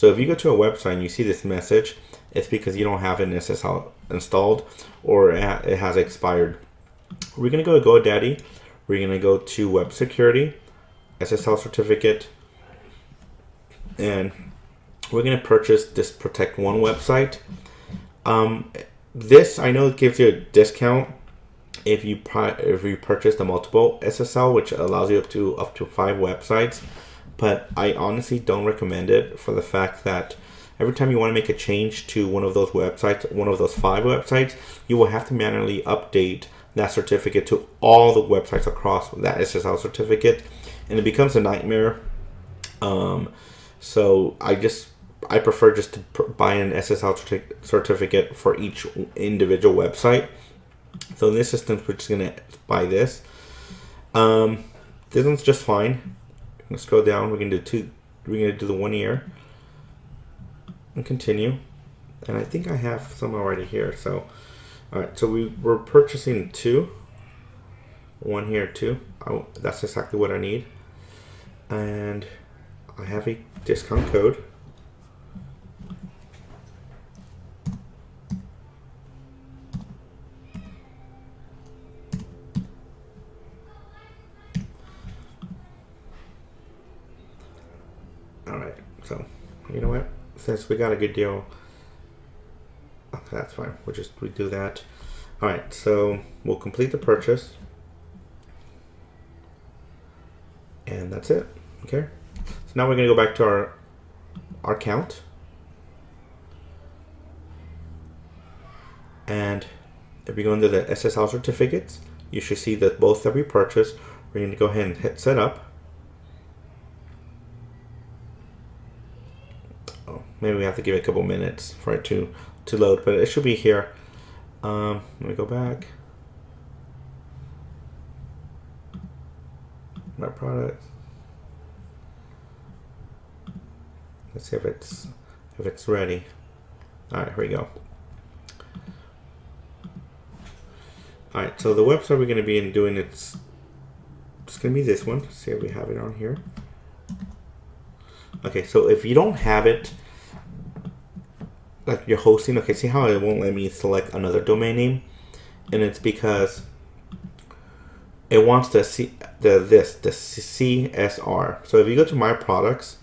So if you go to a website and you see this message, it's because you don't have an SSL installed or it has expired. We're going to go to GoDaddy. We're going to go to Web Security, SSL certificate, and we're going to purchase this Protect One website. This, I know, it gives you a discount if you purchase the multiple SSL, which allows you up to 5 websites. But I honestly don't recommend it for the fact that every time you want to make a change to one of those websites, one of those 5 websites, you will have to manually update that certificate to all the websites across that SSL certificate, and it becomes a nightmare. So I prefer just to buy an SSL certificate for each individual website. So in this instance, we're just gonna buy this. This one's just fine. Let's go down. We're gonna do the 1 year and continue. And I think I have some already here. So, all right. So we're purchasing 2. 1 here, 2. Oh, that's exactly what I need. And I have a discount code. Alright, so you know what? Since we got a good deal, okay, that's fine. We do that. Alright, so we'll complete the purchase. And that's it. Okay. So now we're gonna go back to our account. And if you go into the SSL certificates, you should see that both that we purchased, we're going to go ahead and hit set up. Oh, maybe we have to give it a couple minutes for it to load, but it should be here. Let me go back. My products. Let's see if it's ready. All right, here we go. All right, so the website we're going to be doing, it's going to be this one. Let's see if we have it on here. Okay, so if you don't have it, like you're hosting, okay, see how it won't let me select another domain name? And it's because it wants the CSR. So if you go to My Products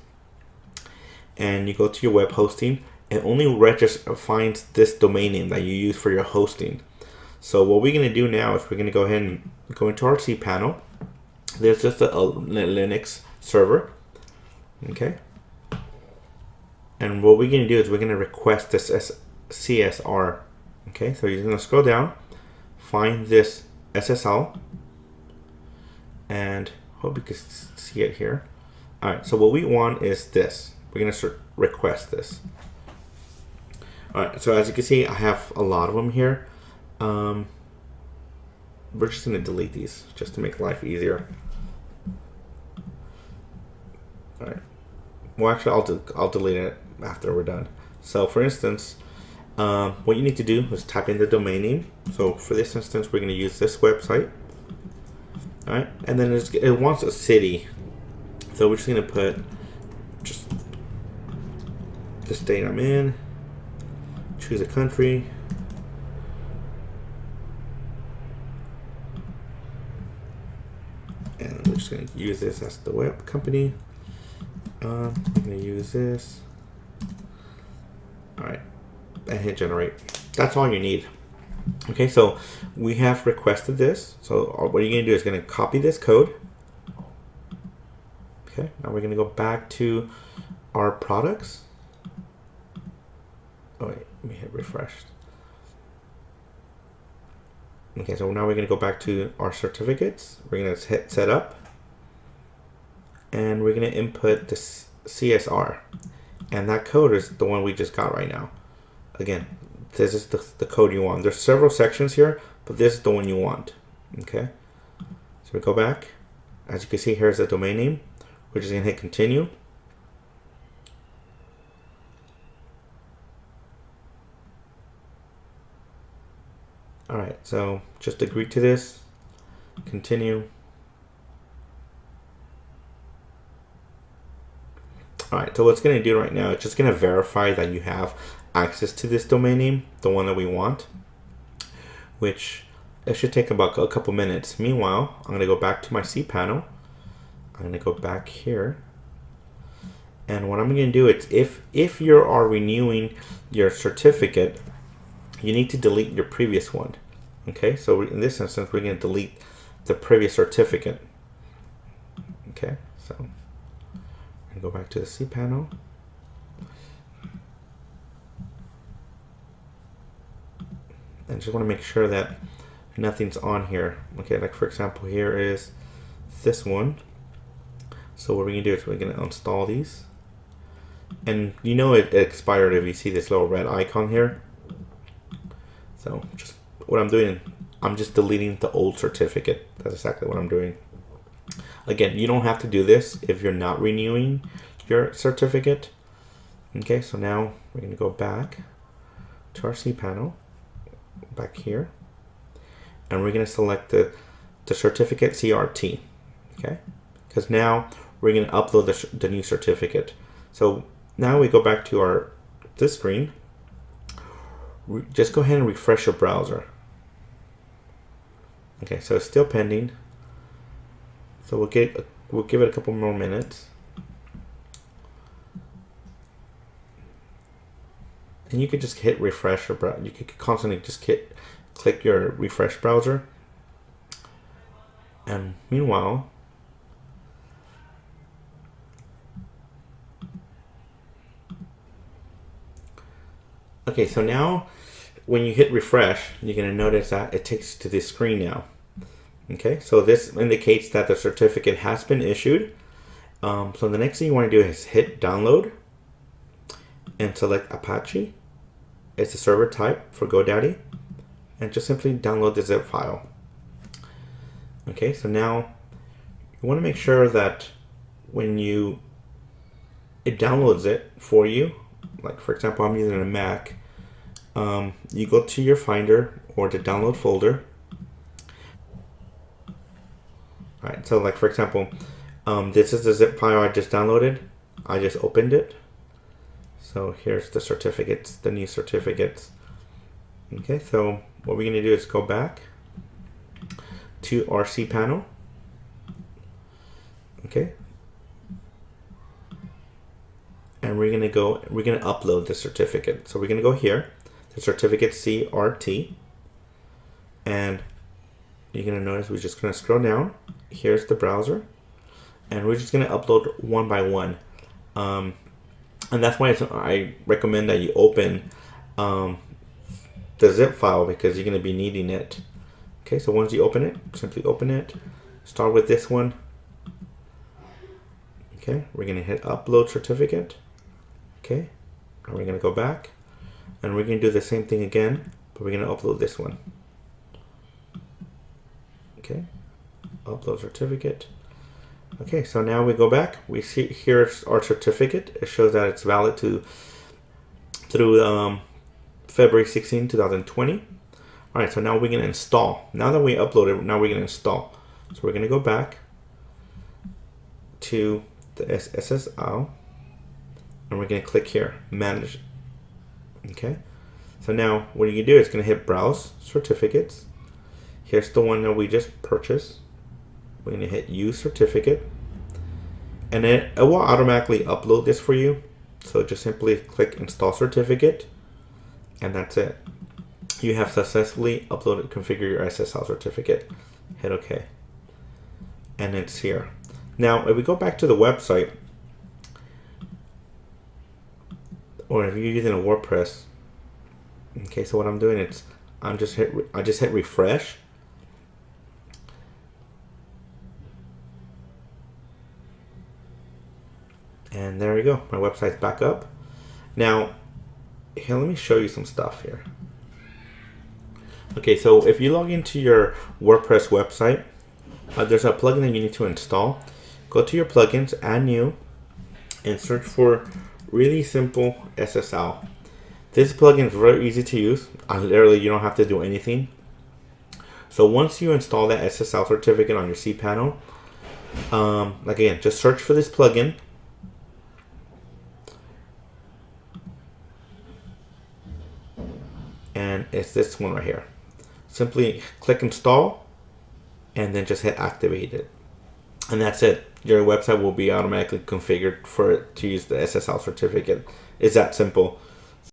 and you go to your web hosting, it only finds this domain name that you use for your hosting. So what we're going to do now is we're going to go ahead and go into our cPanel. There's just a Linux server. Okay. And what we're going to do is we're going to request this CSR. Okay. So you're going to scroll down, find this SSL, and hope you can see it here. All right. So what we want is this. We're going to request this. All right. So as you can see, I have a lot of them here. We're just going to delete these just to make life easier. All right. Well, actually, I'll delete it after we're done. So, for instance, what you need to do is type in the domain name. So, for this instance, we're going to use this website. All right, and then it wants a city. So we're just going to put just the state I'm in. Choose a country. And we're just going to use this as the web company. I'm going to use this. All right, and hit generate. That's all you need. Okay, so we have requested this. So what you're going to do is going to copy this code. Okay, now we're going to go back to our products. Oh wait, let me hit refresh. Okay, so now we're going to go back to our certificates. We're going to hit set up. And we're going to input the CSR. And that code is the one we just got right now. Again, this is the code you want. There's several sections here, but this is the one you want. Okay. So we go back. As you can see, here's the domain name. We're just going to hit continue. All right, so just agree to this, continue. All right, so what's going to do right now, it's just going to verify that you have access to this domain name, the one that we want, which it should take about a couple minutes. Meanwhile, I'm going to go back to my cPanel. I'm going to go back here. And what I'm going to do is, if you are renewing your certificate, you need to delete your previous one. Okay, so in this instance, we're going to delete the previous certificate. Okay, so I'm going to go back to the cPanel. And just want to make sure that nothing's on here. Okay, like for example, here is this one. So what we're going to do is we're going to install these. And you know it expired if you see this little red icon here. So just what I'm doing, I'm just deleting the old certificate. That's exactly what I'm doing. Again, you don't have to do this if you're not renewing your certificate. Okay, so now we're going to go back to our cPanel, back here, and we're going to select the certificate CRT. Okay, because now we're going to upload the new certificate. So now we go back to this screen. Just go ahead and refresh your browser. Okay, so it's still pending. So we'll give it a couple more minutes. And you could just hit refresh your browser. You could constantly just click your refresh browser. And meanwhile, okay, so now when you hit refresh, you're going to notice that it takes you to this screen now. Okay, so this indicates that the certificate has been issued. So the next thing you want to do is hit download and select Apache. It's the server type for GoDaddy, and just simply download the zip file. Okay, so now you want to make sure that when it downloads it for you, like for example, I'm using a Mac, you go to your Finder or the download folder. All right, so like for example, this is the zip file I just downloaded. I just opened it. So here's the certificates, the new certificates. Okay, so what we're going to do is go back to our cPanel. Okay, and we're going to upload the certificate. So we're going to go here, the certificate CRT, and you're going to notice we're just going to scroll down. Here's the browser, and we're just going to upload one by one. And that's why I recommend that you open the zip file, because you're going to be needing it. Okay, so once you open it, simply open it. Start with this one. Okay, we're going to hit upload certificate. Okay, and we're going to go back, and we're going to do the same thing again, but we're going to upload this one. Okay, upload certificate. Okay, so now we go back. We see here's our certificate. It shows that it's valid through February 16, 2020. All right, so now we're going to install. Now that we uploaded, now we're going to install. So we're going to go back to the SSL, and we're going to click here, manage. Okay, so now what you do is going to hit browse certificates. Here's the one that we just purchased. We're going to hit use certificate, and then it will automatically upload this for you. So just simply click install certificate, and that's it. You have successfully uploaded, configure your SSL certificate. Hit OK, and it's here. Now if we go back to the website, or if you're using a WordPress, okay, so what I'm doing is I just hit refresh. And there we go, my website's back up. Now, here, let me show you some stuff here. Okay, so if you log into your WordPress website, there's a plugin that you need to install. Go to your plugins, add new, and search for really simple SSL. This plugin is very easy to use. Literally, you don't have to do anything. So once you install that SSL certificate on your cPanel, like again, just search for this plugin. and it's this one right here. Simply click install and then just hit activate it, and that's it. Your website will be automatically configured for it to use the SSL certificate. It's that simple.